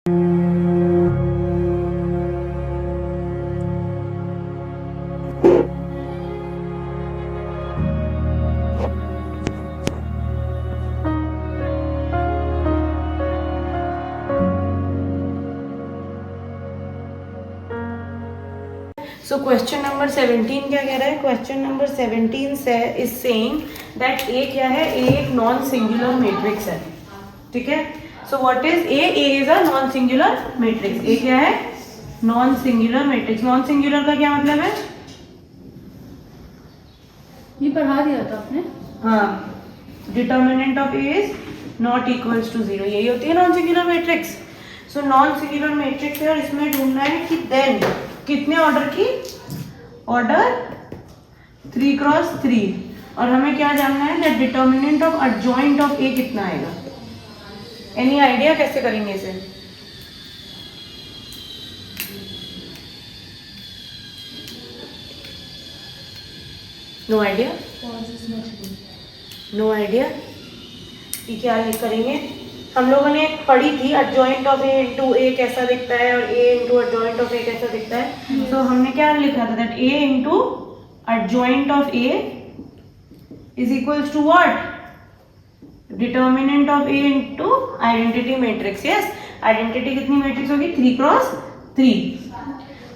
So question number 17 क्या कह रहा है? Question number 17 से is saying that A क्या है? A एक नॉन सिंगुलर मैट्रिक्स है, ठीक है? So what is A? A is a non singular matrix. A क्या है? Non singular matrix. Non singular का क्या मतलब है? ये पढ़ा दिया था आपने. हाँ, determinant of A is not equals to 0. यही होती है non singular matrix. So non singular matrix है और इसमें ढूंढना है कि देन कितने ऑर्डर की? Order 3x3. और हमें क्या जानना है? That determinant of adjoint of A कितना आएगा? एनी आइडिया कैसे करेंगे इसे? No idea. No idea. ये क्या करेंगे? हम लोगों ने पढ़ी थी adjoint of A into A कैसा दिखता है और A into adjoint of A कैसा दिखता है. तो हमने क्या लिखा था? That A into adjoint of A is equals to what? Determinant of A into identity matrix. Yes, identity कितनी मैट्रिक्स होगी? 3x3.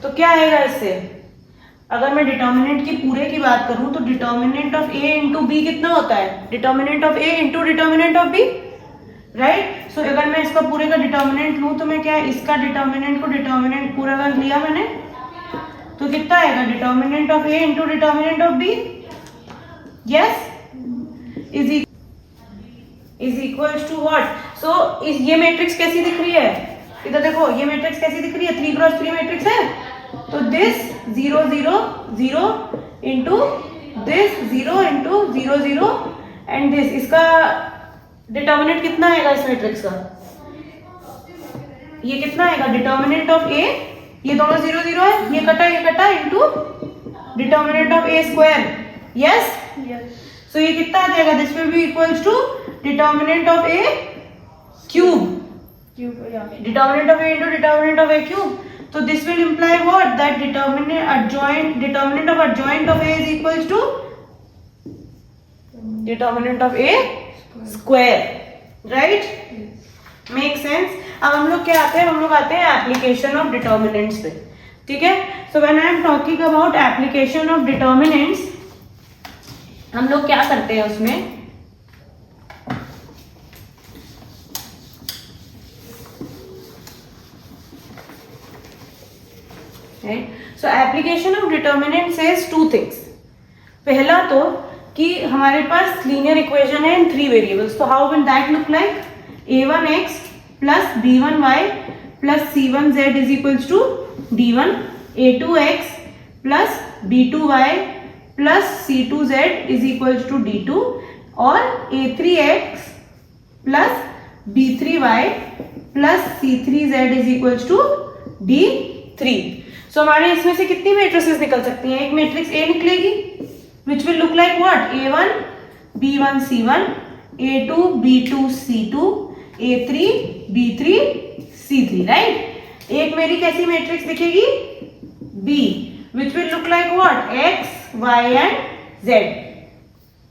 तो क्या आएगा इससे? अगर मैं डिटर्मिनेंट की पूरे की बात करूं तो determinant of A into B कितना होता है? Determinant of A into determinant of B, right. So अगर मैं इसका पूरे का डिटर्मिनेंट लूं तो मैं क्या, इसका डिटर्मिनेंट को डिटर्मिनेंट पूरा कर लिया मैंने, तो कितना आएगा? Determinant of A into determinant of B. Yes, is equals to what? So ये मैट्रिक्स कैसी दिख रही है? इधर देखो, ये मैट्रिक्स कैसी दिख रही है? 3x3 मैट्रिक्स है. तो this 0 0 0 into this 0 into 0 0 and this. इसका डिटर्मिनेंट कितना आएगा इस मैट्रिक्स का? ये कितना आएगा? डिटर्मिनेंट ऑफ ए, ये दोनों 0 0 है, ये कटा into determinant of A square. Yes. So ये कितना आ जाएगा? This will be equals to determinant of A cube. Determinant of A into determinant of A cube. So this will imply what? That determinant of adjoint of A is equals to determinant of A square, right? Make sense? अब हम लोग क्या आते हैं? हम लोग आते हैं एप्लीकेशन ऑफ डिटर्मिनेंट्स पे, ठीक है. So when I am talking about application of determinants, हम लोग क्या करते हैं उसमें? So application of determinant says two things. पहला तो कि हमारे पास लीनियर इक्वेशन है इन 3 वेरिएबल्स. तो how will that look like? a1x plus b1y plus c1z is equals to d1, a2x plus b2y plus c2z is equals to d2 और a3x plus b3y plus c3z is equals to d3. सो हमारे इसमें से कितनी matrices निकल सकती हैं? एक matrix A निकलेगी which will look like what? a1 b1 c1, a2 b2 c2, a3 b3 c3, right. एक मेरी कैसी मैट्रिक्स दिखेगी? b which will look like what? x y and z,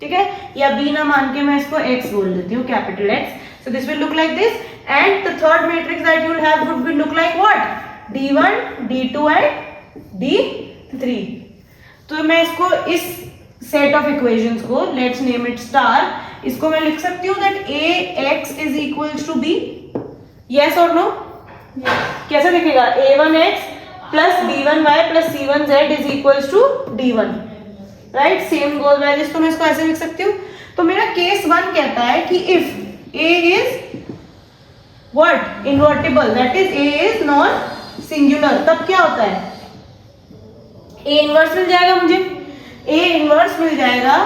ठीक है. या b ना मान के मैं इसको x बोल देती हूँ, capital X. So this will look like this. And the third matrix that you will have would will look like what? d1 d2 and d3. तो मैं इसको इस सेट ऑफ इक्वेशंस को, लेट्स नेम इट स्टार, इसको मैं लिख सकती हूँ that ax is equals to b. Yes और नो? कैसे दिखेगा? a1x plus b1y plus c1z is equals to d1, right. Same goes by this. तो मैं इसको ऐसे लिख सकती हूँ. तो मेरा केस 1 कहता है कि if a is what? Invertible, that is a is non singular. तब क्या होता है? ए इनवर्स मिल जाएगा मुझे. ए इनवर्स मिल जाएगा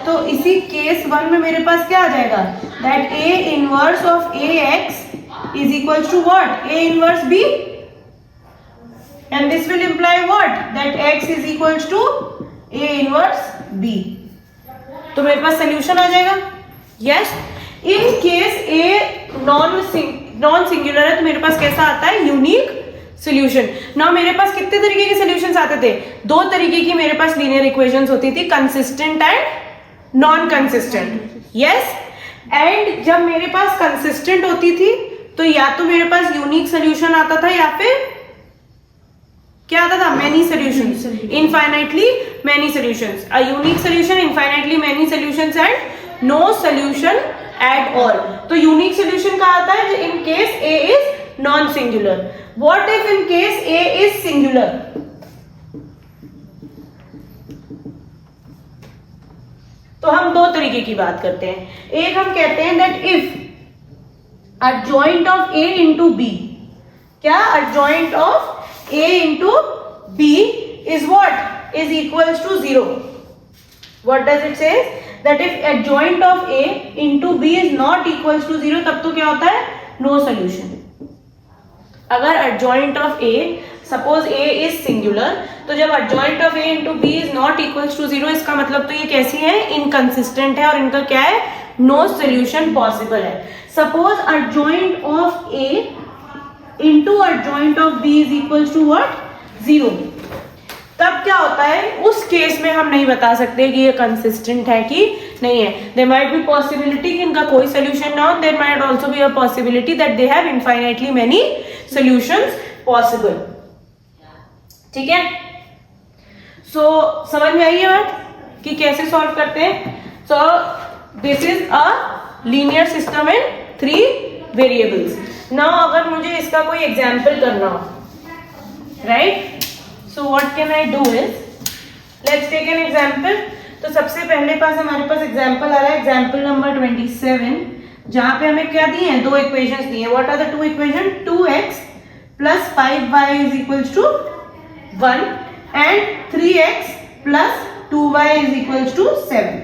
तो इसी केस 1 में मेरे पास क्या आ जाएगा? That A inverse of A X is equals to what? A inverse B. And this will imply what? That X is equals to A inverse B. तो मेरे पास सोल्यूशन आ जाएगा. Yes. In case A non non singular है तो मेरे पास कैसा आता है, यूनिक सोल्यूशन। नाउ मेरे पास कितने तरीके के सोल्यूशंस आते थे, दो तरीके की मेरे पास लीनियर इक्वेशंस होती थी, consistent and non consistent. Yes, and जब मेरे पास कंसिस्टेंट होती थी तो या तो मेरे पास यूनिक सोल्यूशन आता था या फिर क्या आता था, many solutions, infinitely many solutions. A unique solution, infinitely many solutions and no solution at all. तो यूनिक सॉल्यूशन का आता है in case A is non singular. What if in case A is singular? तो हम दो तरीके की बात करते हैं। एक हम कहते हैं that if adjoint of A into B, क्या adjoint of A into B is what? Is equals to 0. What does it say? That if adjoint of A into B is not equals to 0, तब तो क्या होता है, no solution. अगर adjoint of A, suppose A is singular, तो जब adjoint of A into B is not equals to 0, इसका मतलब तो ये कैसी है, inconsistent है और इनका क्या है, no solution possible है। Suppose adjoint of A into adjoint of B is equals to what? 0. तब क्या होता है, उस केस में हम नहीं बता सकते कि ये कंसिस्टेंट है कि नहीं है। देयर माइट बी पॉसिबिलिटी कि इनका कोई सोल्यूशन ना हो, there might also be a possibility that they have infinitely many solutions possible. ठीक है, सो समझ में आई है बात कि कैसे सॉल्व करते हैं। So this is a linear system in 3 variables. Now अगर मुझे इसका कोई एग्जाम्पल करना हो, right, so what can I do is, let's take an example. तो सबसे पहले पास हमारे पास एग्जाम्पल आ रहा है, एग्जाम्पल नंबर 27, जहां पे हमें क्या दिए हैं, दो इक्वेशंस दिए हैं। What are the two equation? 2x plus 5y is equals to 1 and 3x plus 2y is equals to 7.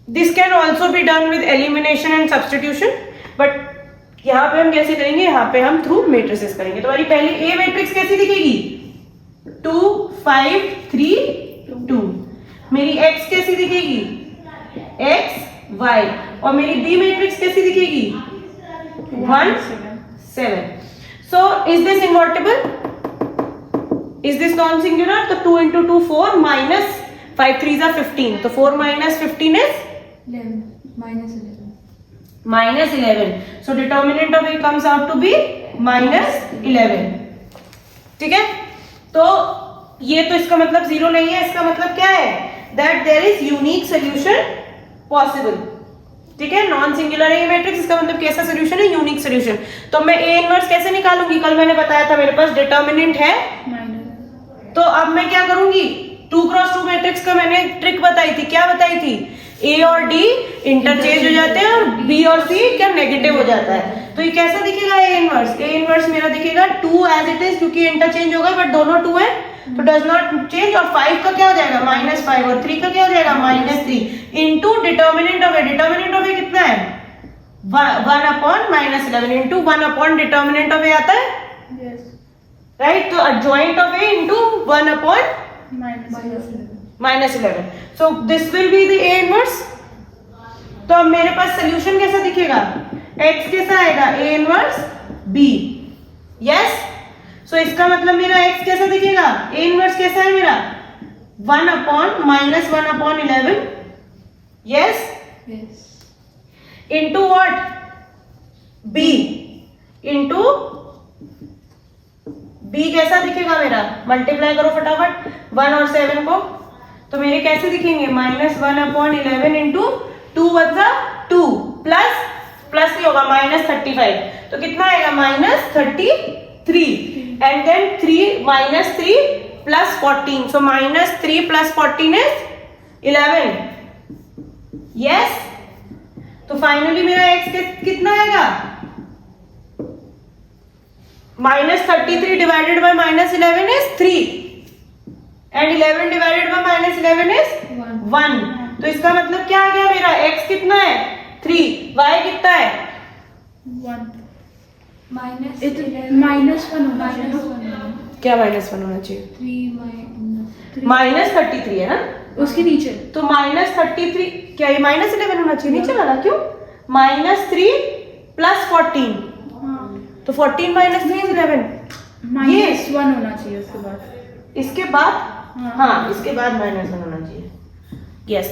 This can also be done with elimination and substitution, but यहाँ पे हम कैसे करेंगे, यहाँ पे हम थ्रू मैट्रिसेस करेंगे। तो हमारी पहली ए मैट्रिक्स कैसी दिखेगी, 2 5 3 2। मेरी x कैसी दिखेगी, x y। और मेरी बी मैट्रिक्स कैसी दिखेगी, 1 7। So is this invertible? Is this non-singular? तो 2 into 2 4 minus 5 3s are 15. तो 4 minus 15 is 11 minus 11. minus 11. So determinant of A comes out to be minus 11. ठीक है, तो ये तो इसका मतलब 0 नहीं है, इसका मतलब क्या है, that there is unique solution possible. ठीक है, नॉन सिंगुलर है ये मैट्रिक्स, इसका मतलब कैसा सोल्यूशन है, यूनिक सोल्यूशन। तो मैं ए इनवर्स कैसे निकालूंगी, कल मैंने बताया था मेरे पास डिटर्मिनेंट है Minus. तो अब मैं क्या करूंगी, 2 क्रॉस 2 मैट्रिक्स का मैंने ट्रिक बताई थी। क्या बताई थी, ए और डी इंटरचेंज हो जाते हैं और बी और सी क्या नेगेटिव हो जाता है। तो ये कैसा दिखेगा ए इनवर्स, ए इनवर्स मेरा दिखेगा 2 एज इट इज, क्योंकि इंटरचेंज होगा बट दोनों 2 है तो डज नॉट चेंज। और 5 का क्या हो जाएगा, -5, और 3 का क्या हो जाएगा, -3 into determinant of A. Determinant of A कितना है, 1 upon -11 into 1 upon determinant of A आता है, Yes. राइट। तो adjoint of a into 1 upon Minus 11. -11. So this will be the A inverse. तो अब मेरे पास सोल्यूशन कैसा दिखेगा, x कैसा आएगा, A इनवर्स B। यस, सो इसका मतलब मेरा x कैसा दिखेगा, A इनवर्स कैसा है मेरा, 1 upon -1 upon 11, yes, Yes. Into what, B into B कैसा दिखेगा मेरा, मल्टीप्लाई करो फटाफट 1 और 7 को, तो मेरे कैसे दिखेंगे, -1 अपॉन 11 इंटू 2 + 2 प्लस नहीं होगा -35, तो कितना आएगा, -33 and then 3 + 14, so -3 + 14 is 11। Yes, तो फाइनली मेरा x कितना आएगा, -33 divided by -11 is 3 and 11 divided by -11 is 1। तो इसका मतलब क्या आ गया, मेरा x कितना है 3, y कितना है 1. -1 होना चाहिए। क्या -1 होना चाहिए, 3 -33 है ना, उसके नीचे तो -33 क्या, ये -11 होना चाहिए नीचे वाला, क्यों, -3 + 14 तो 14 माइनस 3 इज 11। -1 होना चाहिए उसके बाद। इसके बाद हाँ। हाँ इसके बाद -1 होना चाहिए। यस,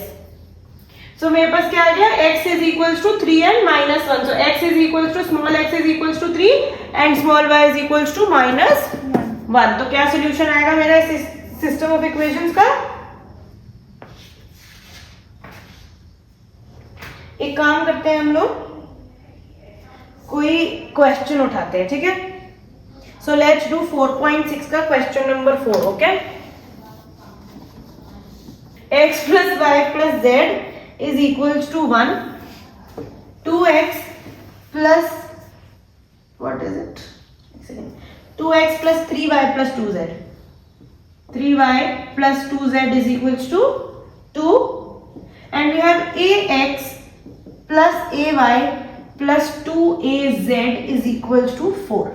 सो मेरे पास क्या आ गया, x is equals to 3 and -1। So x is equals to small x is equals to 3 and small y is equals to -1। तो क्या सोल्यूशन आएगा मेरा इस सिस्टम ऑफ इक्वेशंस का? एक काम करते हैं हम लोग, कोई क्वेश्चन उठाते हैं, ठीक है? सो लेट्स डू 4.6 का question number 4, okay? x plus y plus z is equals to 1, 2x plus, what is it? 2x plus 3y plus 2z. 3y plus 2z is equals to 2, and we have ax plus ay plus 2az is equals to 4.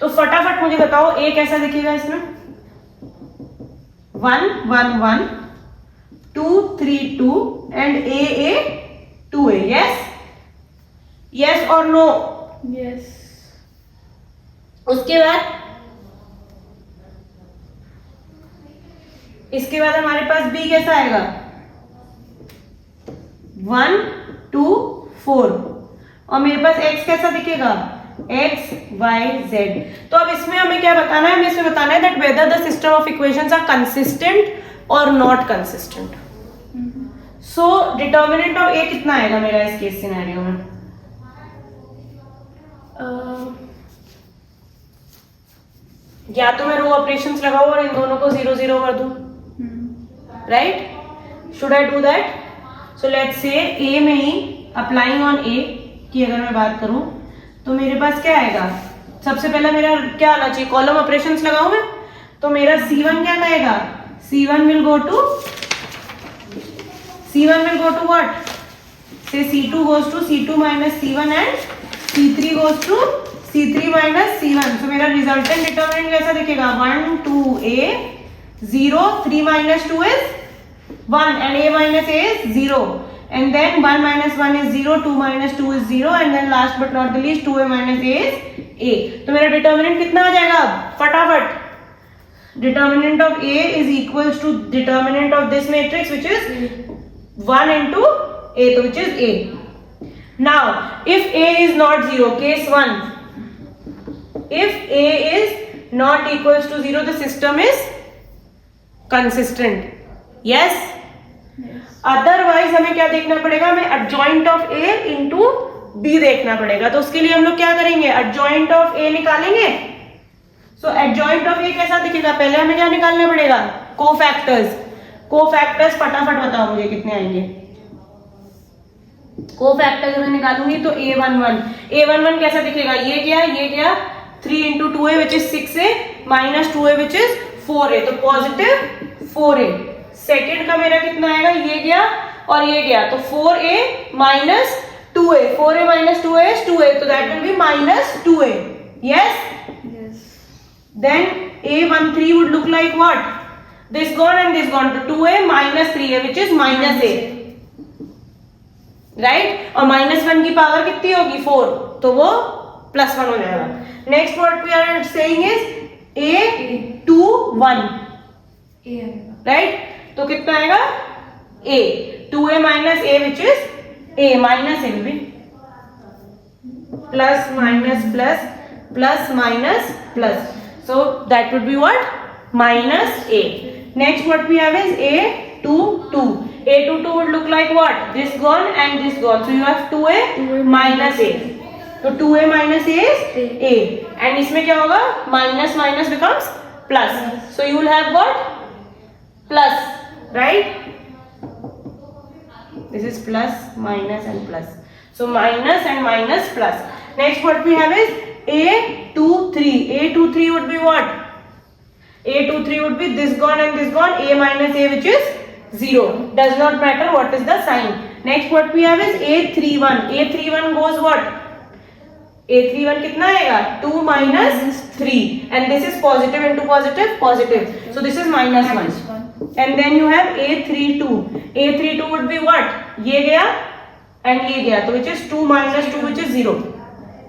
तो फटाफट मुझे बताओ a कैसा दिखेगा इसमें? 1 1 1 2 3 2 and a 2a. yes, yes or no? Yes. उसके बाद इसके बाद हमारे पास b कैसा आएगा? 1 2 4 और मेरे पास x कैसा दिखेगा? x y z. तो अब इसमें हमें क्या बताना है? हमें इसमें बताना है that whether the system of equations are consistent और not consistent. So determinant of a कितना आएगा मेरा इस केस सिनेरियो में? या तो मैं रो ऑपरेशंस लगाऊं और इन दोनों को 0 0 कर दूं, right? Should I do that? So let's say a में ही अप्लाइंग ऑन a की अगर मैं बात करूं तो मेरे पास क्या आएगा? सबसे पहला मेरा क्या आना चाहिए? कॉलम ऑपरेशंस लगाऊं मैं, तो मेरा C1 क्या आएगा? C1 will go to what? Say C2 goes to C2 minus C1 and C3 goes to C3 minus C1. So मेरा रिजल्टेंट डिटर्मिनेंट कैसा दिखेगा? 1 2 a 0 3 minus 2 is 1 and a minus a is 0. And then 1 minus 1 is 0, 2 minus 2 is 0, and then last but not the least 2a minus a is a. तो मेरा determinant कितना आ जाएगा? फटाफट, determinant of a is equals to determinant of this matrix which is 1 into a, तो which is a. Now if a is not 0, case 1, if a is not equals to 0, the system is consistent. Yes? Otherwise हमें क्या देखना पड़ेगा? हमें adjoint of A into B देखना पड़ेगा. तो उसके लिए हम लोग क्या करेंगे? एडजॉइंट ऑफ ए निकालेंगे. सो एडजॉइंट ऑफ ए कैसा दिखेगा? पहले हमें क्या निकालना पड़ेगा? कोफैक्टर्स. कोफैक्टर्स फटाफट बताओ मुझे कितने आएंगे? कोफैक्टर्स मैं निकालूंगी तो a11 कैसा दिखेगा? ये क्या 3 into 2a which is 6a minus 2a which is 4a, तो पॉजिटिव 4a. सेकेंड का मेरा कितना आएगा? ये गया और ये गया, तो 4a minus 2a. 4a minus 2a is 2a, तो that will be minus 2a. Yes? Yes. Then a13 would look like what? This gone and this gone, to 2a minus 3a which is minus a. Right? और -1 की power कितनी होगी? 4, तो वो +1 हो जाएगा. Next what we are saying is a21. A आएगा. Right? तो कितना आएगा? a 2a minus a which is a minus a will be plus minus plus plus minus plus, so that would be what? Minus a. Next what we have is a22. a22 would look like what? This gone and this gone, so you have 2a minus a, तो 2a minus a is a, and इसमें क्या होगा? minus minus becomes plus, so you will have what? Plus, right? This is plus, minus and plus. So minus and minus plus. Next what we have is a23. a23 would be what? a23 would be this gone and this gone, a minus a which is 0. Does not matter what is the sign. Next what we have is a31. a31 goes what? a31 कितना आएगा? 2 minus 3, and this is positive into positive, positive. So this is minus 1. And then you have a32. a32 would be what? ये गया and ये गया, तो which is 2 minus 2 which is 0.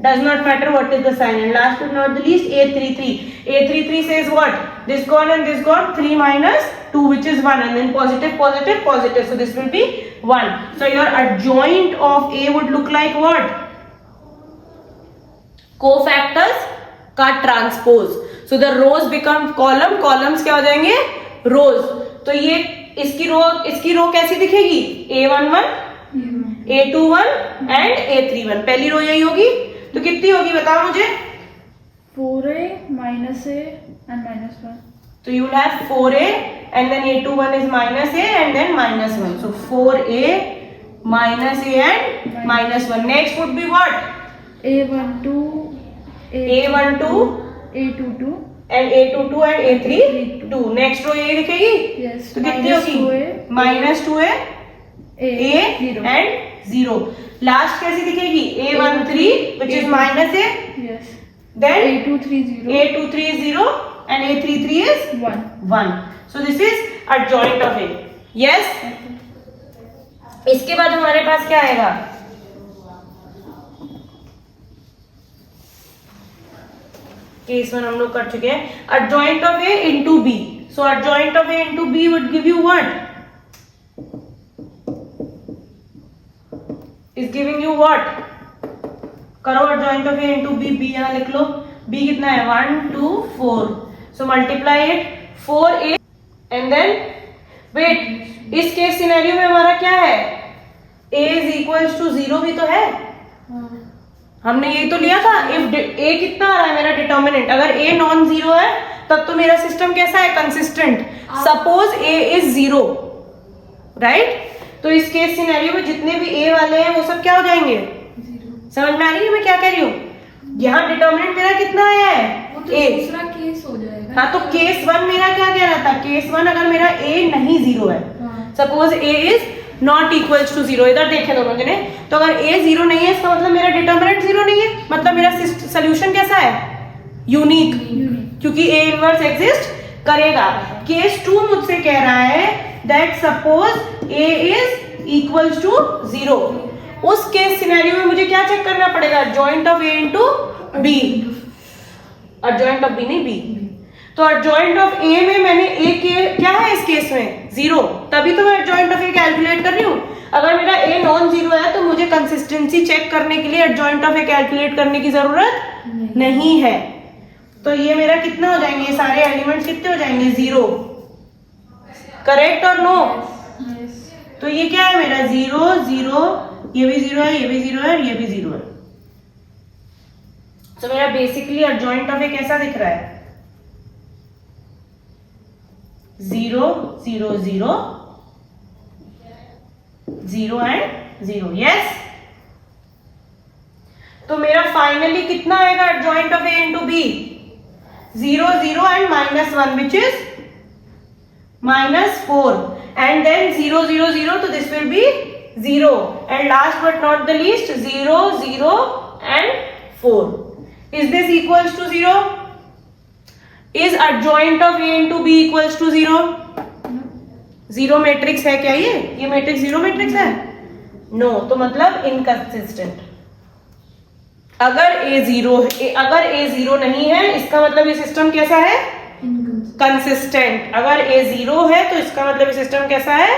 does not matter what is the sign. And last but not the least, A33 says what? This gone and this gone, 3 minus 2, which is 1, and then positive, positive, positive, so this will be 1. So your adjoint of A would look like what? Cofactors का transpose. So the rows become column, columns क्या हो जाएंगे? Rows. तो ये इसकी रो कैसी दिखेगी? A11, A21 and A31. पहली रो यही होगी, तो कितनी होगी बताओ मुझे? 4a minus a and minus 1. So you will have 4a and then A21 is minus a and then minus 1. So 4a minus a and minus 1. Next would be what? A12, A12 A22, and A22 and A32. Next रो ये दिखेगी? yes, तो कितनी minus होगी? 2a, minus 2a, a, a 0. and 0. Last कैसी दिखेगी? A13 which is minus a, yes, then A230, A23 is 0 and A33 is 1. 1. So this is adjoint of A. Yes? इसके बाद हमारे पास क्या आएगा? केस 1 हम लोग कर चुके हैं. Adjoint of A into B. So adjoint of A into B would give you what? Is giving you what? करो adjoint of A into B. B यहाँ लिख लो. B कितना है? 1, 2, 4. So multiply it. 4A and then wait. इस case scenario में हमारा क्या है? A is equals to 0 भी तो है. हमने ये तो लिया था. इफ A कितना आ रहा है मेरा डिटर्मिनेंट, अगर A नॉन जीरो है तब तो मेरा सिस्टम कैसा है? Consistent. Suppose A is 0, right? तो इस केस सिनेरियो में जितने भी A वाले हैं वो सब क्या हो जाएंगे? समझ में आ रही है मैं क्या कह रही हूँ? यहाँ डिटर्मिनेंट मेरा कितना आया है? A. दूसरा केस हो जाएगा. हाँ, तो केस 1 मेरा क्या कह रहा था? केस 1 अगर मेरा A नहीं 0 है, suppose A is not equals to 0, इधर देखें दोनों जने, तो अगर A 0 नहीं है इसका मतलब मेरा डिटर्मिनेंट 0 नहीं है, मतलब मेरा सोल्यूशन कैसा है? यूनिक, क्योंकि A इनवर्स एग्जिस्ट करेगा. केस 2 मुझसे कह रहा है that suppose A is equals to 0. उस केस सिनेरियो में मुझे क्या चेक करना पड़ेगा? adjoint of A into B. adjoint of B नहीं B. तो adjoint of A में मैंने A के क्या है इस केस में? 0. तभी तो मैं adjoint of A कैलकुलेट कर रही हूँ. अगर मेरा A नॉन जीरो है तो मुझे कंसिस्टेंसी चेक करने के लिए adjoint of A कैलकुलेट करने की जरूरत नहीं है. तो ये मेरा कितना हो जाएंगे? ये सारे एलिमेंट्स कितने हो जाएंगे? 0. करेक्ट और नो? तो ये क्या है मेरा? 0, 0, ये भी 0 है, ये भी 0 है, ये भी 0 है. तो मेरा बेसिकली adjoint of A कैसा दिख रहा है? 0, 0, 0, 0 and 0. Yes? तो मेरा फाइनली कितना आएगा adjoint of A into B? 0, 0 and minus 1, which is minus 4. And then 0, 0, 0, so this will be 0. And last but not the least, 0, 0 and 4. Is this equals to 0? Is adjoint of A into B equals to 0? Zero matrix है क्या ये matrix zero matrix है? No. तो मतलब inconsistent. अगर A zero नहीं है इसका मतलब ये सिस्टम कैसा है? कंसिस्टेंट. अगर A 0 है तो इसका मतलब ये सिस्टम कैसा है?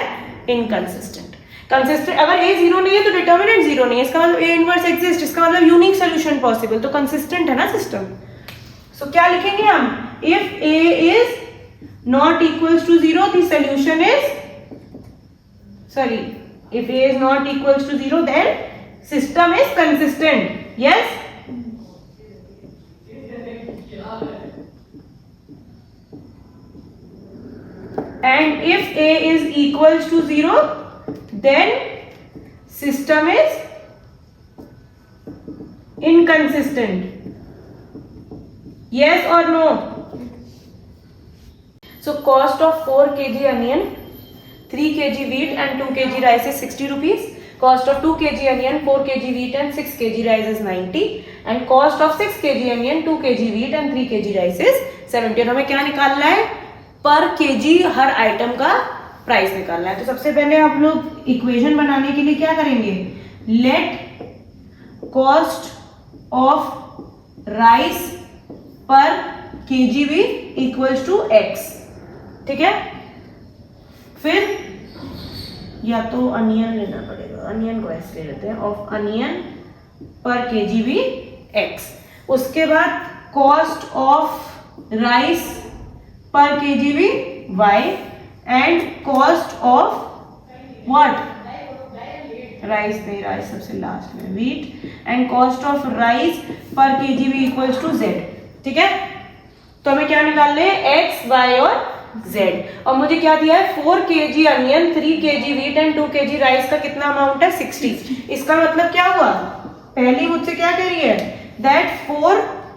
इनकंसिस्टेंट. कंसिस्टेंट. अगर A 0 नहीं है तो डिटर्मिनेंट 0 नहीं है, इसका मतलब A इनवर्स एग्जिस्ट, इसका मतलब यूनिक सोल्यूशन पॉसिबल. तो कंसिस्टेंट है ना सिस्टम. सो क्या लिखेंगे हम? If A is not equals to 0, the solution is, sorry, if A is not equals to 0 then system is consistent. Yes? And if A is equals to 0 then system is inconsistent. Yes or no? So cost of 4 kg onion, 3 kg wheat and 2 kg rice is 60 rupees. Cost of 2 kg onion, 4 kg wheat and 6 kg rice is 90. And cost of 6 kg onion, 2 kg wheat and 3 kg rice is 70. और हमें क्या निकालना है? पर KG हर item का price निकालना है. तो सबसे पहले आप लोग इक्वेशन बनाने के लिए क्या करेंगे? लेट कॉस्ट ऑफ राइस पर kgv इक्वल्स टू x। ठीक है, फिर या तो अनियन लेना पड़ेगा, अनियन को ऐसे ले लेते हैं, ऑफ अनियन पर kgv x। उसके बाद कॉस्ट ऑफ राइस पर kgv y and cost of what, rice नहीं, राइस सबसे लास्ट में, wheat and cost of rice पर kgv इक्वल्स टू z। ठीक है, तो हमें क्या निकालने हैं, x, y और z। और मुझे क्या दिया है, 4 kg onion, 3 kg wheat and 2 kg rice का कितना अमाउंट है, 60। इसका मतलब क्या हुआ, पहली मुझसे क्या कह रही है, that 4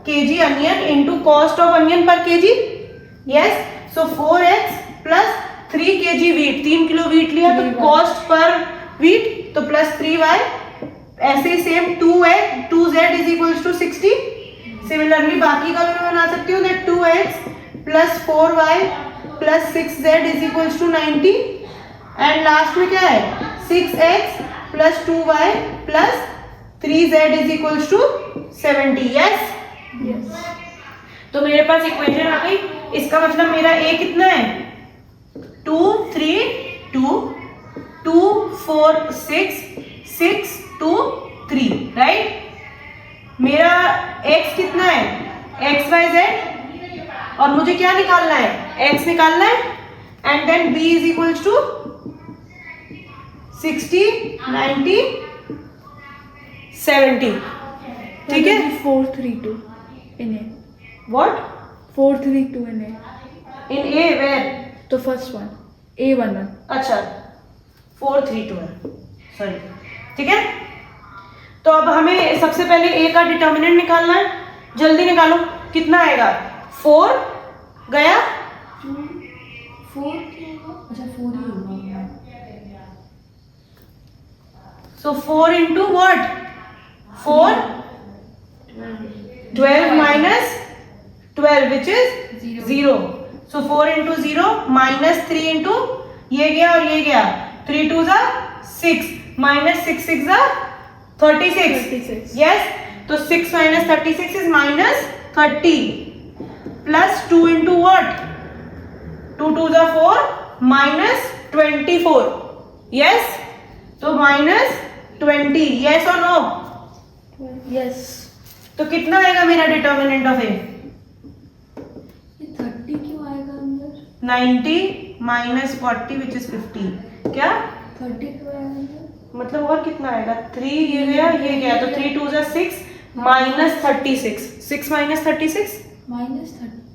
kg onion into cost of onion per kg। Yes, so 4x plus 3 kg wheat, 3 kilo wheat लिया तो कॉस्ट पर व्हीट तो प्लस 3y, ऐसे ही same 2z is equals to 60। Similarly बाकी का भी मैं बना सकती हूँ, that 2x plus 4y plus 6z is equals to 90 and last में क्या है, 6x plus 2y plus 3z is equals to 70। Yes, तो मेरे पास इक्वेशन आ गई। इसका मतलब मेरा a कितना है, 2 3 2 2 4 6 6 2 3, राइट। मेरा x कितना है, x y z, और मुझे क्या निकालना है, x निकालना है and then b is equals to 60 90 70। ठीक है, 4 3 2 in a, what, 4 3 2 in a, in a where, तो फर्स्ट वन A11। अच्छा 4 3 2 है, सॉरी। ठीक है, तो अब हमें सबसे पहले a का डिटर्मिनेंट निकालना है, जल्दी निकालो, कितना आएगा, 4 गया, 4 अच्छा 4 ही होगा, सो 4 into what, 4 12 minus 12 which is 0, so 4 into 0 minus 3 into ये गया और ये गया, 3 2 जा 6 माइनस 6 6 जा 36। यस, तो 6 minus 36 is minus 30 plus 2 into what, 2 2 जा 4 माइनस 24। यस, तो माइनस 20। यस और नो, यस। तो कितना आएगा मेरा डिटर्मिनेंट ऑफ ए, ये 30 क्यों आएगा अंदर, 90 माइनस 40 विच इज 50। क्या 30 क्यों आएगा अंदर, मतलब और कितना आएगा, 3 ये गया ये गया, तो 3 2 जा 6 माइनस 36, 6 माइनस 36 माइनस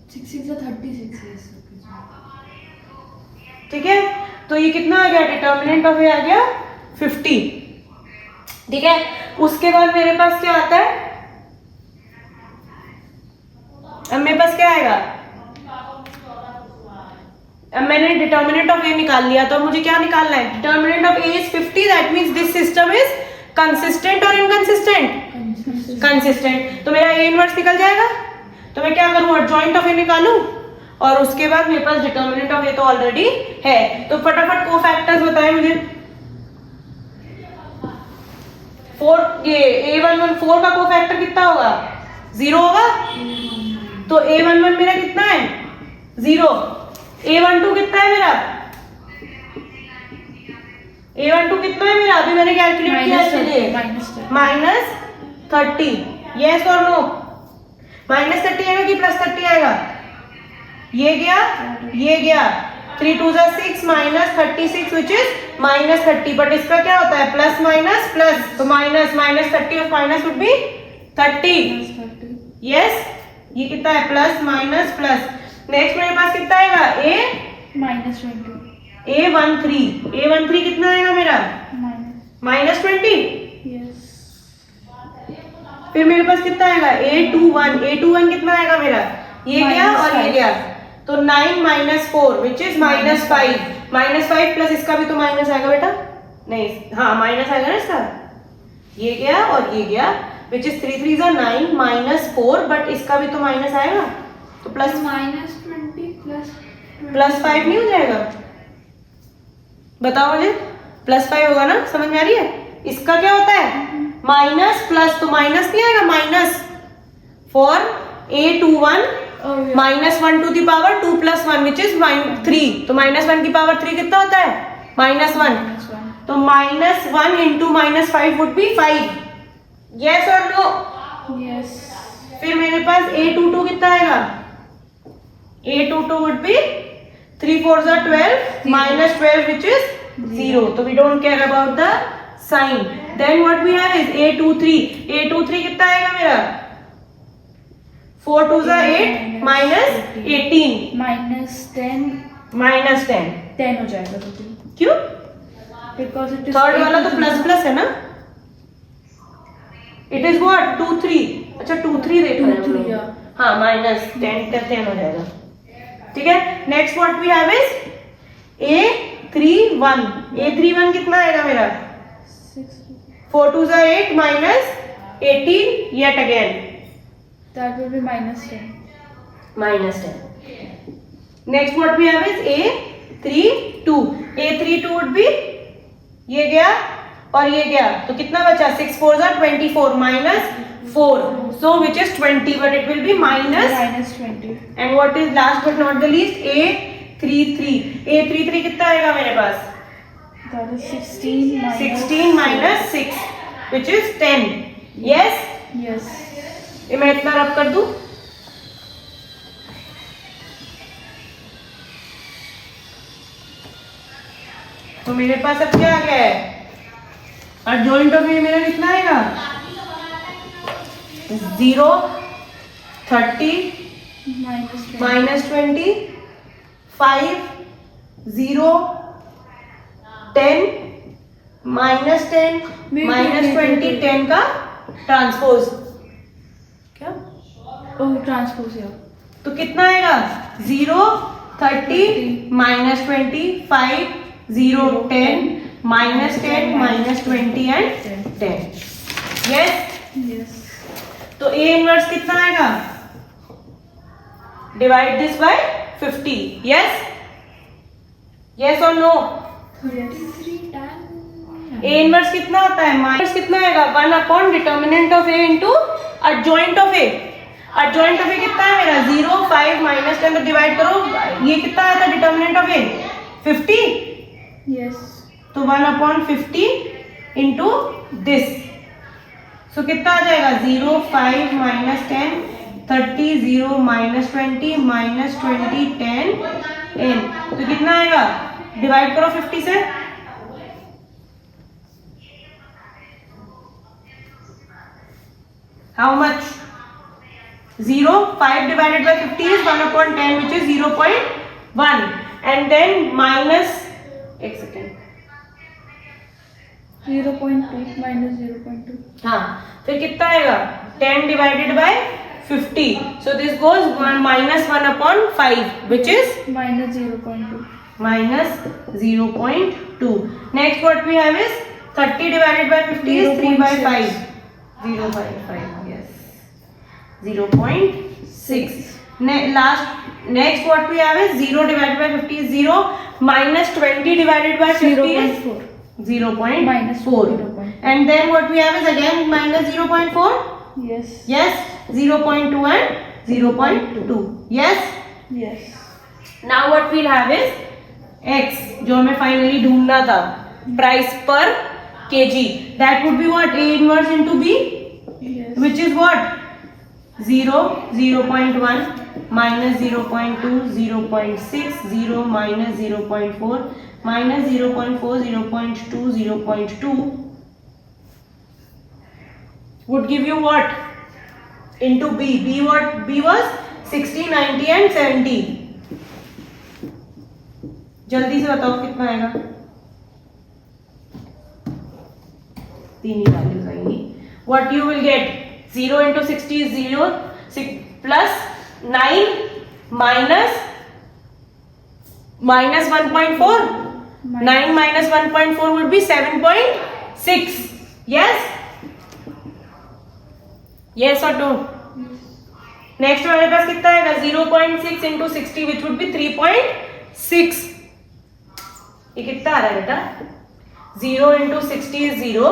6 6 36 है। ठीक है, तो ये कितना आ गया, डिटर्मिनेंट ऑफ ए आ गया 50। ठीक है, उसके बाद मेरे पास क्या आता है, अब मेरे पास क्या आएगा, अब मैंने डिटर्मिनेंट ऑफ ए निकाल लिया, तो अब मुझे क्या निकालना है, determinant of A is 50, that means this system is consistent और इनकंसिस्टेंट, कंसिस्टेंट। तो मेरा ए इनवर्स निकल जाएगा, तो मैं क्या करूं, एडजॉइंट ऑफ ए निकालूं, और उसके बाद मेरे पास डिटर्मिनेंट ऑफ ए तो ऑलरेडी है। तो फटाफट कोफैक्टर्स बताएं मुझे, 4 ये a11 4 का कोफैक्टर कितना होगा, 0 होगा, तो a11 मेरा कितना है, 0। a12 कितना है मेरा, a12 कितना है मेरा, अभी मैंने कैलकुलेट किया इसलिए माइनस 30। यस और नो, माइनस 30 आएगा कि प्लस 30 आएगा, ये गया ये गया, 3 2 जा 6 minus 36 which is minus 30, but इसका क्या होता है, प्लस माइनस प्लस, तो minus minus 30 of minus would be 30। Yes, ये कितना है, प्लस माइनस प्लस। नेक्स्ट मेरे पास कितना आएगा, a माइनस 20, a13 कितना आएगा मेरा, माइनस 20। यस। फिर मेरे पास कितना आएगा, a21 कितना आएगा मेरा, ये गया और ये गया, तो 9 minus 4 which is minus 5, minus 5 plus इसका भी तो माइनस आएगा बेटा, नहीं हाँ माइनस आएगा ना इसका, ये गया और ये गया, विच इज 3 3 9 माइनस 4, बट इसका भी तो माइनस आएगा, तो प्लस माइनस 20 प्लस 5 नहीं हो जाएगा, बताओ मुझे, प्लस 5 होगा ना, समझ में आ रही है। इसका क्या होता है, माइनस प्लस, तो माइनस नहीं आएगा, minus for a21 Oh, yeah. -1 to the power 2 plus 1 which is 3. तो -1 की पावर 3 कितना होता है? -1. -1. तो -1 into -5 would be 5. Yes or no? Yes. फिर मेरे पास a22 कितना आएगा? a22 would be 3 4s are 12 minus 12 which is 0. So we don't care about the sign. Then what we have is a23. a23 कितना आएगा मेरा? 4 2s are 8 minus 18 -10. -10 हो जाएगा तो क्यों? बिकॉज इट इज थर्ड वाला तो प्लस प्लस है ना. It is what 2 3. अच्छा 2 3 देख रहे हैं हम लोग. हाँ -10 हो जाएगा. ठीक है. Next what we have is a31. a31 कितना आएगा मेरा? 4 2s are 8 minus 18 yet again. That will be -10. -10. Next what we have is a32. a32 would be ये गया और ये गया, तो कितना बचा? 6 4s are 24 minus 4, so which is 20, but it will be minus -20. and what is last but not the least a33. a33 कितना आएगा मेरे पास? That is 16 16 minus 6 which is 10. Yes. Yes. ये मैं इतना रब कर दूं. तो मेरे पास अब क्या आ गया है? एडजॉइंट ऑफ ए मेरा कितना आएगा? 0 30 -20 5 0 10 -10 -20 10 का ट्रांसपोज. क्या? Oh, transpose here. तो कितना आएगा? 0 30 -20 5 0 10 -10 -20 and 10. Yes. Yes. तो A इनवर्स कितना आएगा? Divide this by 50. Yes. Yes or no? A inverse कितना होता है? माइनस कितना आएगा? 1 upon determinant of A into adjoint of A. Adjoint of A कितना है मेरा? 0 5 -10. तो डिवाइड करो, ये कितना आया था डिटर्मिनेंट ऑफ A? 50. Yes. तो 1 अपॉन 50 इंटू दिस, सो कितना आ जाएगा? 0 5 -10 30 0 -20 -20 10 n. तो कितना आएगा? डिवाइड करो 50 से. How much? 0 5 divided by 50 is 1 upon 10 which is 0.1 and then minus, एक सेकेंड, 0.2 -0.2. हाँ, फिर कितना आएगा? 10 divided by 50, so this goes -1 upon 5 which is -0.2. -0.2. Next what we have is 30 divided by 50 is 3 by 5. 0 by 5, yes. 0.6. Next what we have is 0 divided by 50 is 0 minus 20 divided by 50 is 0.4. 0.4. -0.4. And then what we have is again minus 0.4. Yes. Yes. 0.2 and 0.2. Yes. Yes. Now what we'll have is x, जो हमें finally ढूंढना था, price पर kg. That would be what? A inverse into B, Yes. which is what? 0 0.1 minus 0.2 0.6 0 minus 0.4 minus 0.4 0.2 0.2 would give you what? Into B. B what? B was 60 90 and 70. जल्दी से बताओ कितना आएगा? तीन ही वैल्यूज आएंगी. What you will get? 0 into 60 is 0 plus 9 minus 1.4. 9 minus 1.4 would be 7.6. Yes? Yes or no? Next हमारे पास कितना आएगा? 0.6 into 60 which would be 3.6. ये कितना आ रहा है बेटा? 0 into 60 is 0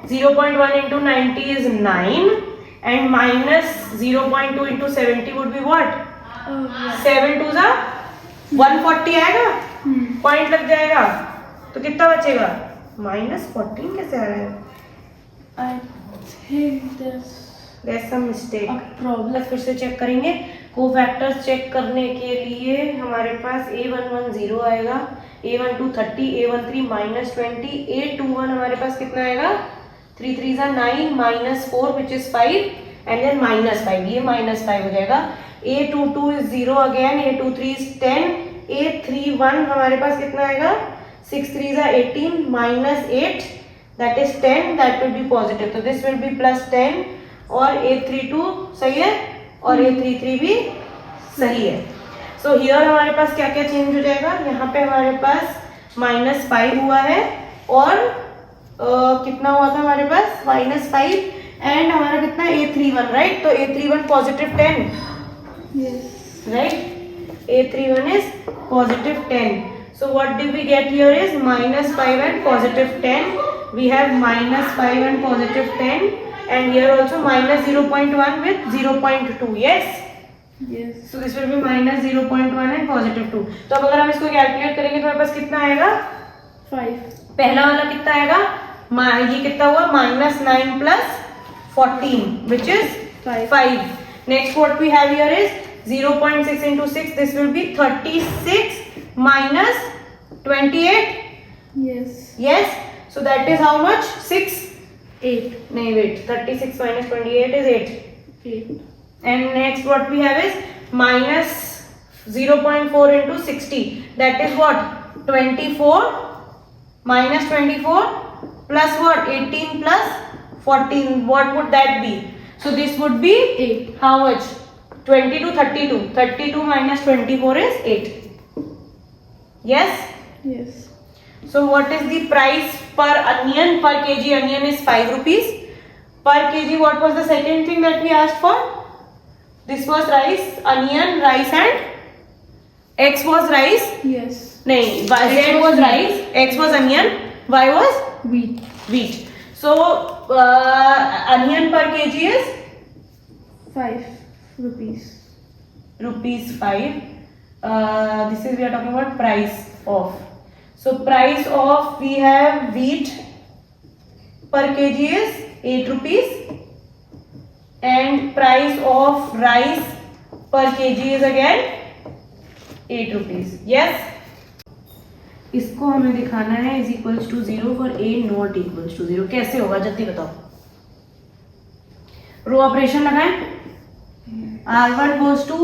0.1 into 90 is 9 and minus 0.2 into 70 would be what? 7 2 जा 140 आएगा, पॉइंट लग जाएगा, तो कितना बचेगा? -14 कैसे आ रहा है? I think there's some mistake. a problem. फिर से चेक करेंगे। कोफैक्टर्स चेक करने के लिए हमारे पास A11 आएगा, A12 30, A13 -20, A21 हमारे पास कितना आएगा? 3 3 जा 9 -4 which is 5 and then -5, ये -5 हो जाएगा। A22 is 0 again, A23 is 10, A31 हमारे पास कितना आएगा? 6 3 जा 18 -8 that is 10, that will be positive, तो this will be +10 और A32 सही है और A33 भी सही है। सो हियर हमारे पास क्या क्या चेंज हो जाएगा? यहाँ पे हमारे पास -5 हुआ है और कितना हुआ था हमारे पास? -5 एंड हमारा कितना? A31 राइट, तो A31 +10 yes. right, A31 is +10, so what do we get here is -5 and +10, we have -5 and +10 and here also -0.1 with 0.2, yes, so this will be -0.1 and +2। तो अब अगर हम इसको कैलकुलेट करेंगे तो हमारे पास कितना आएगा? 5। पहला वाला कितना आएगा? ये कितना हुआ? -9 + 14 which is 5। Next what we have here is 0.6 into 6, this will be 36 minus 28, yes, so that is how much? 6 8 no wait, 36 minus 28 is 8 and next what we have is minus 0.4 into 60, that is what? 24 minus 24 plus what? 18 plus 14, what would that be? So this would be 8 how much? 20 to 32, 32 minus 24 is 8, yes. So what is the price per onion? Per kg onion is 5 rupees. Per kg what was the second thing that we asked for? This was rice, onion, rice and X was rice. yes, नहीं, Z was rice, X was onion, Y was wheat So onion per kg is 5 rupees. rupees 5. This is we are talking about price of. So price of we have wheat per kg is 8 rupees and price of rice per kg is again 8 rupees, yes. इसको हमें दिखाना है is equals to 0 for A not equals to 0। कैसे होगा जल्दी बताओ? Row operation लगाएं, R1 goes to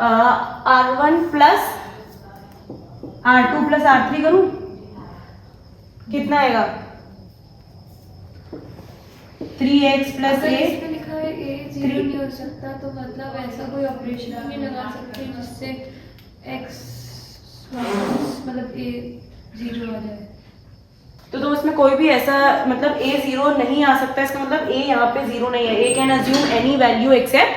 R1 plus R2 plus R3 करूं, कितना आएगा? 3x plus a, इसमें लिखा है a 0 नहीं हो सकता, तो मतलब ऐसा कोई ऑपरेशन नहीं लगा सकते जिससे x मतलब a 0 आ जाए। तो उसमें कोई भी ऐसा मतलब a 0 नहीं आ सकता, इसका मतलब a यहाँ पे 0 नहीं है। a can assume any value except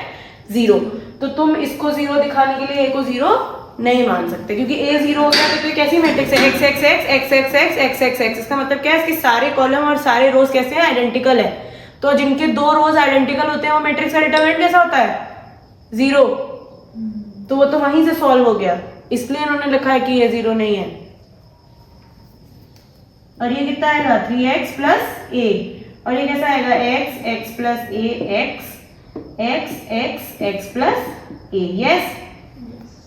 0, तो तुम इसको 0 दिखाने के लिए a को 0 नहीं मान सकते, क्योंकि a 0 हो गया तो कैसी मैट्रिक्स है? x x x x x x x x x। इसका मतलब क्या है? इसके सारे कॉलम और सारे रोज कैसे हैं? आइडेंटिकल है। तो जिनके दो रोज आइडेंटिकल होते हैं वो मैट्रिक्स का डिटरमिनेंट कैसा होता है? 0। तो वो तो वहीं से सॉल्व हो गया, इसलिए इन्होंने लिखा है कि ये 0 नहीं है। और ये कितना आएगा? 3x plus a, और ये कैसा आएगा? x x plus a x x x x plus a, yes।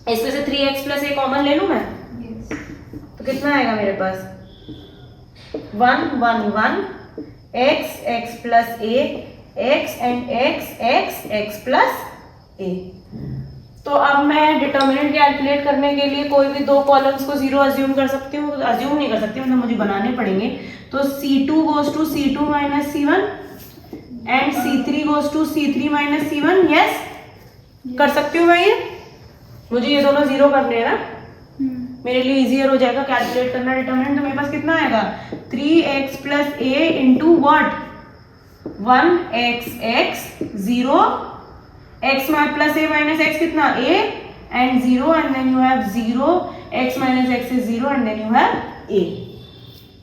इसमें से 3x plus a कॉमन ले लूं मैं, तो कितना आएगा मेरे पास? 1 1 1 x x plus a x and x x x plus a। तो अब मैं डिटर्मिनेंट कैलकुलेट करने के लिए कोई भी दो कॉलम्स को 0 अज्यूम कर सकती हूँ, अज्यूम नहीं कर सकती, मतलब मुझे बनाने पड़ेंगे। तो C2 goes to C2 minus C1 and C3 goes to C3 minus C1, yes। कर सकती हूँ मैं ये? मुझे ये दोनों 0 करने हैं ना, मेरे लिए इजियर हो जाएगा कैलकुलेट करना डिटर्मिनेंट। तो मेरे पास कितना आएगा? 3x plus a into what? 1x x 0 x plus a minus x कितना? a and 0 and then you have 0 x minus x is 0 and then you have a,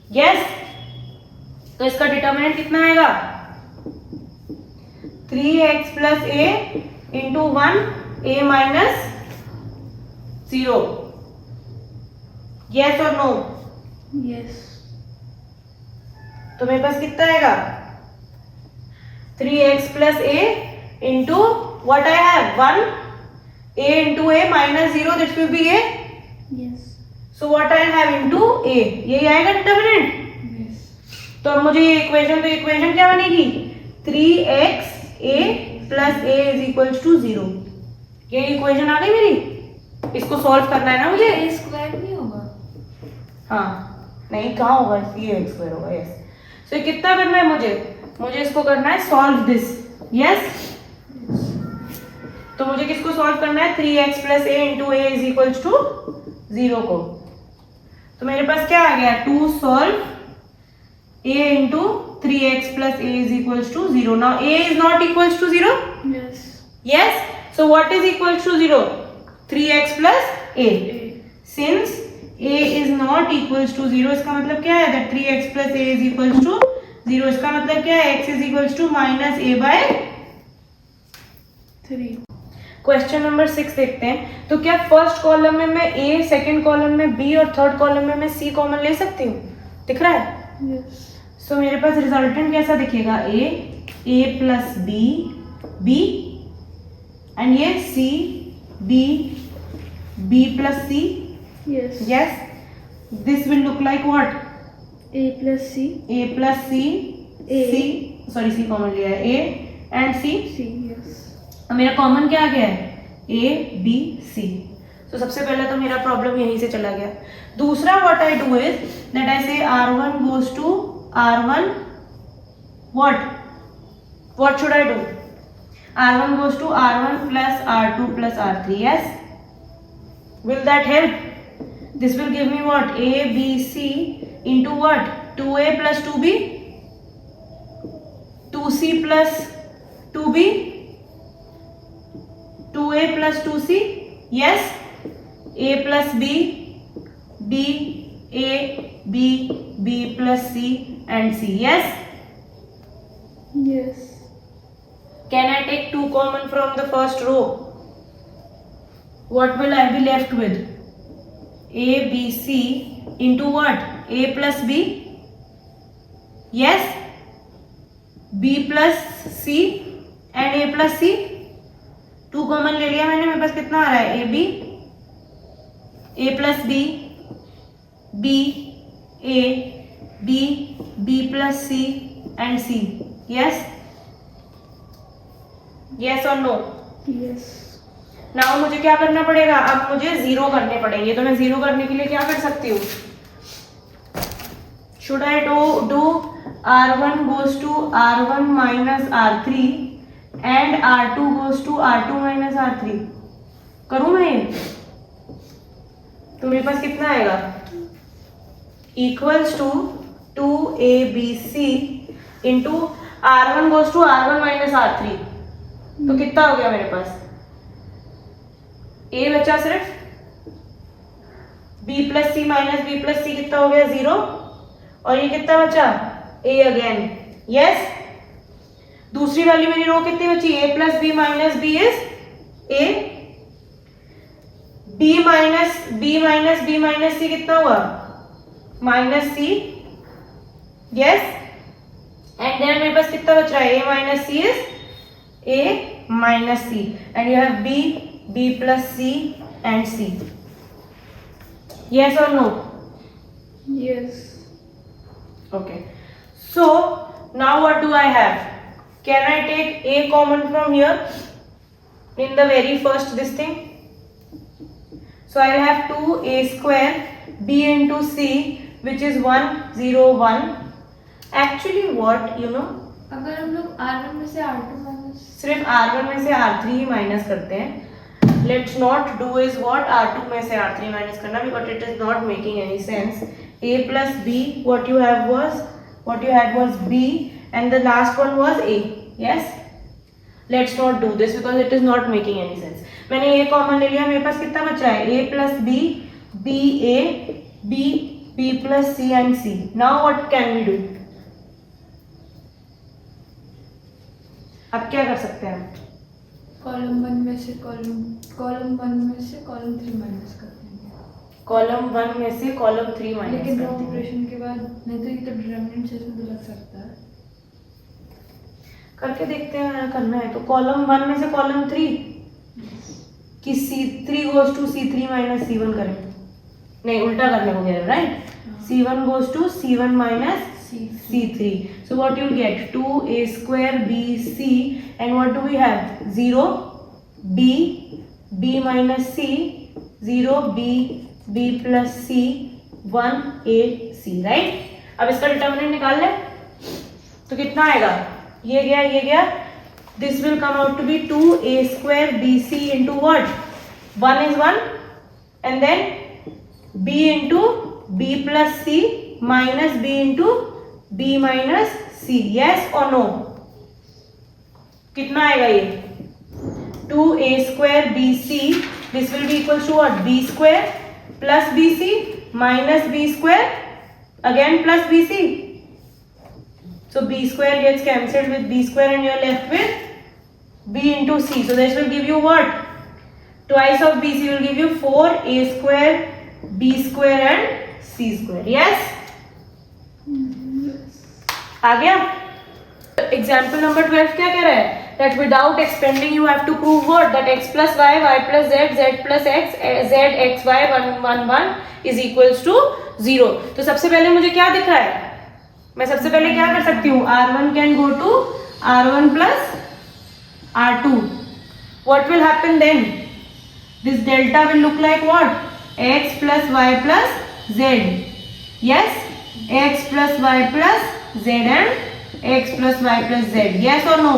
yes। तो इसका डिटर्मिनेंट कितना आएगा 3x plus A into 1 a minus 0. Yes और no? Yes. तो मेरे पास कितना आएगा 3x plus a into what I have 1 a into a minus 0 that will be a. Yes. So what I have into a यही आएगा determinant. Yes. तो अब मुझे ये इक्वेशन क्या बनेगी 3x a plus a is equal to 0. ये equation आ गई मेरी. इसको सॉल्व करना है ना मुझे. ए स्क्वायर नहीं होगा? हाँ नहीं कहाँ होगा ये x स्क्वायर होगा. यस. सो ये कितना करना है मुझे इसको करना है सॉल्व दिस. यस. तो मुझे किसको सॉल्व करना है 3x plus a into a is equal to 0 को. तो मेरे पास क्या आ गया 2 solve a into 3x plus a is equal to 0. Now a is not equal to 0. Yes. Yes. So what is equal to 0? 3x plus a. Since a is not equal to 0, इसका मतलब क्या है that 3x plus a is equal to 0. इसका मतलब क्या है x is equal to minus a by 3. Question number 6 देखते हैं. तो क्या फर्स्ट कॉलम में मैं a, सेकंड कॉलम में b और थर्ड कॉलम में मैं c कॉमन ले सकती हूँ? दिख रहा है? यस. सो मेरे पास रिजल्टेंट कैसा दिखेगा a प्लस b एंड ये c b plus c. Yes. Yes, this will look like what? a plus c. A plus c, A. c common लिया है a and c. c. Yes. अब मेरा common क्या आ गया है a b c. तो सबसे पहले तो मेरा प्रॉब्लम यहीं से चला गया. दूसरा what I do is that I say r1 goes to r1 what should I do? r1 goes to r1 plus r2 plus r3. Yes, will that help? This will give me what a b c into what 2a plus 2b 2c plus 2b 2a plus 2c. Yes, a plus b b a b b plus c and c. Yes. Yes. Can I take 2 common from the first row? What will I be left with? A, B, C into what? A plus B? Yes? B plus C and A plus C? 2 common ले लिया मैंने. मेरे पास कितना आ रहा है A, B, A plus B, B, A, B, B plus C and C. Yes? Yes or no? Yes. Now मुझे क्या करना पड़ेगा? अब मुझे 0 करने पड़ेंगे. तो मैं 0 करने के लिए क्या कर सकती हूँ? Should I do r1 goes to r1 minus r3 and r2 goes to r2 minus r3? करूँ मैं ये? तो मेरे पास कितना आएगा? Equals to 2abc into r1 goes to r1 minus r3. तो कितना हो गया मेरे पास? a बचा सिर्फ. b plus C minus b plus C कितना हो गया? 0. और ये कितना बचा? a again. यस. दूसरी वाली मेरी रो कितनी बची? a plus b minus b is a. b minus c कितना हुआ? Minus c. Yes. And then मेरे पास कितना बच रहा है? a minus c is a minus c and you have b plus c and c. Yes or no? Yes. Okay. So now what do I have? Can I take a common from here in the very first this thing? So I will have 2a square b into c which is 1 0 1. Actually what you know, अगर हम लोग r1 में से r2 minus सिर्फ r1 में से r3 ही minus करते हैं. Let's not do is what r2 में से r3 माइनस करना because it is not making any sense. a plus b what you had was b and the last one was a. yes, let's not do this because it is not making any sense. मैंने a common ले लिया. मेरे पास कितना बचा है? a plus b b, a, b, b plus c and c. Now what can we do? अब क्या कर सकते हैं हम? कॉलम 1 में से कॉलम 3 माइनस करते हैं। कॉलम 1 में से कॉलम 3 माइनस लेकिन ड्रॉ करते हैं। ऑपरेशन के बाद नहीं तो ये तो डिटरमिनेंट से इसमें तो लग सकता है। करके देखते हैं, करना है तो कॉलम 1 में से कॉलम 3 कि C3 goes to C3 minus C1 करें, नहीं उल्टा करने को गया, right? C1 goes to C1 minus C3. So what you get? 2a square bc, and what do we have? 0 b minus c, 0 b plus c, 1 a c, right? अब इसका determinant निकाल ले तो कितना आएगा? ये गया this will come out to be 2a square bc into what? 1 is 1 and then b into b plus c minus b into b minus c. Yes or no? कितना आएगा ये? 2a square bc, this will be equals to what? b square plus bc minus b square again plus bc. So b square gets cancelled with b square and you are left with b into c. So this will give you what? Twice of bc will give you 4a square b square and c square. Yes? आ गया? Example number 12 क्या कह रहा है? That without expanding you have to prove what? That x plus y, y plus z, z plus x, z x y 1 1 is equals to 0. तो सबसे पहले मुझे क्या दिख रहा है? मैं सबसे पहले क्या कर सकती हूँ? R1 can go to R1 plus R2. What will happen then? This delta will look like what? X plus y plus z. Yes? X plus y plus z and x plus y plus z. Yes or no?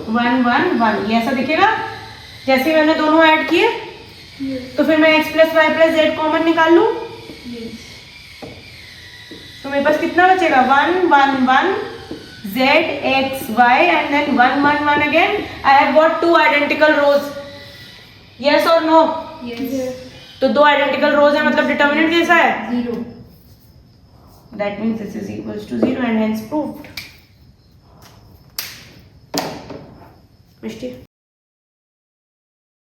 1 1 1. ये ऐसा दिखेगा जैसे मैंने दोनों add किए? तो फिर मैं x plus y plus z common निकाल लूं तो मेरे पास कितना बचेगा? 1 1 1 z x y and then 1 1 1 again. I have got two identical rows. Yes or no? Yes. तो दो आइडेंटिकल रोज है मतलब डिटर्मिनेंट कैसा है? 0. That means this is equals to 0 and hence proved. Mishti